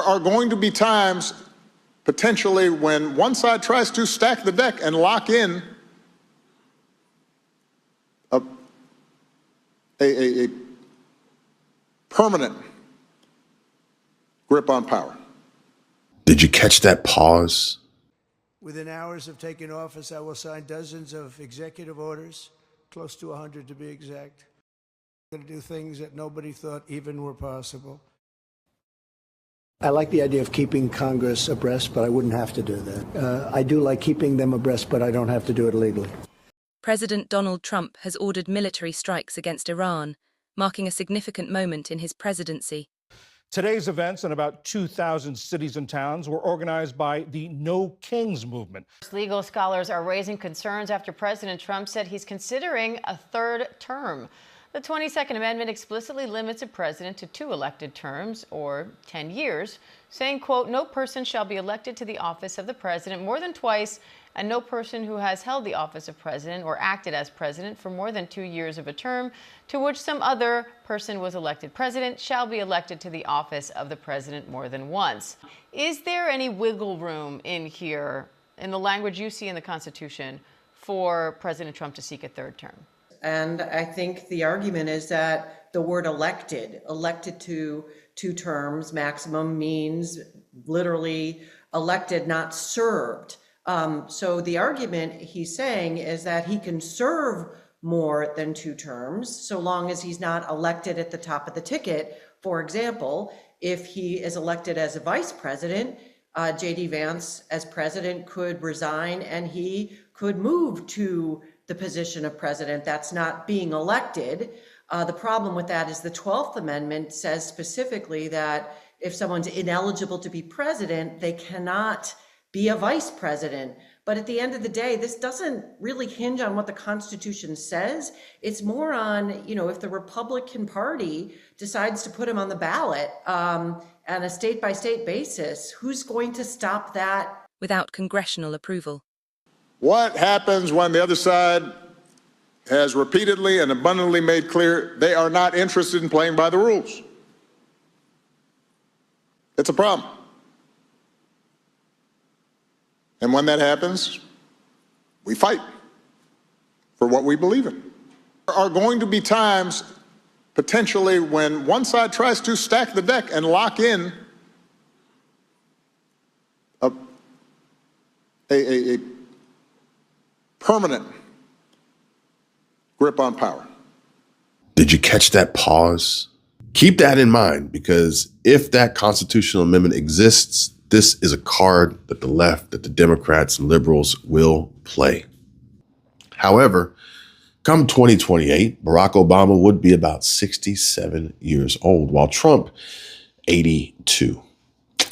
are going to be times, potentially, when one side tries to stack the deck and lock in a permanent grip on power. Did you catch that pause? Within hours of taking office, I will sign dozens of executive orders, close to 100 to be exact. I'm going to do things that nobody thought even were possible. I like the idea of keeping Congress abreast, but I wouldn't have to do that. I do like keeping them abreast, but I don't have to do it legally. President Donald Trump has ordered military strikes against Iran, marking a significant moment in his presidency. Today's events in about 2,000 cities and towns were organized by the No Kings movement. Legal scholars are raising concerns after President Trump said he's considering a third term. The 22nd Amendment explicitly limits a president to 2 elected terms, or 10 years, saying, quote, no person shall be elected to the office of the president more than twice, and no person who has held the office of president or acted as president for more than 2 years of a term to which some other person was elected president shall be elected to the office of the president more than once. Is there any wiggle room in here, in the language you see in the Constitution, for President Trump to seek a third term? And I think the argument is that the word elected to 2 terms maximum means literally elected, not served. So the argument he's saying is that he can serve more than 2 terms, so long as he's not elected at the top of the ticket. For example, if he is elected as a vice president, J.D. Vance as president could resign and he could move to the position of president. That's not being elected. The problem with that is the 12th Amendment says specifically that if someone's ineligible to be president, they cannot be a vice president. But at the end of the day, this doesn't really hinge on what the Constitution says. It's more on, if the Republican Party decides to put him on the ballot on a state-by-state basis, who's going to stop that? Without congressional approval. What happens when the other side has repeatedly and abundantly made clear they are not interested in playing by the rules? It's a problem. And when that happens, we fight for what we believe in. There are going to be times, potentially, when one side tries to stack the deck and lock in a permanent grip on power. Did you catch that pause? Keep that in mind, because if that constitutional amendment exists, this is a card that the left, that the Democrats and liberals will play. However, come 2028, Barack Obama would be about 67 years old, while Trump, 82.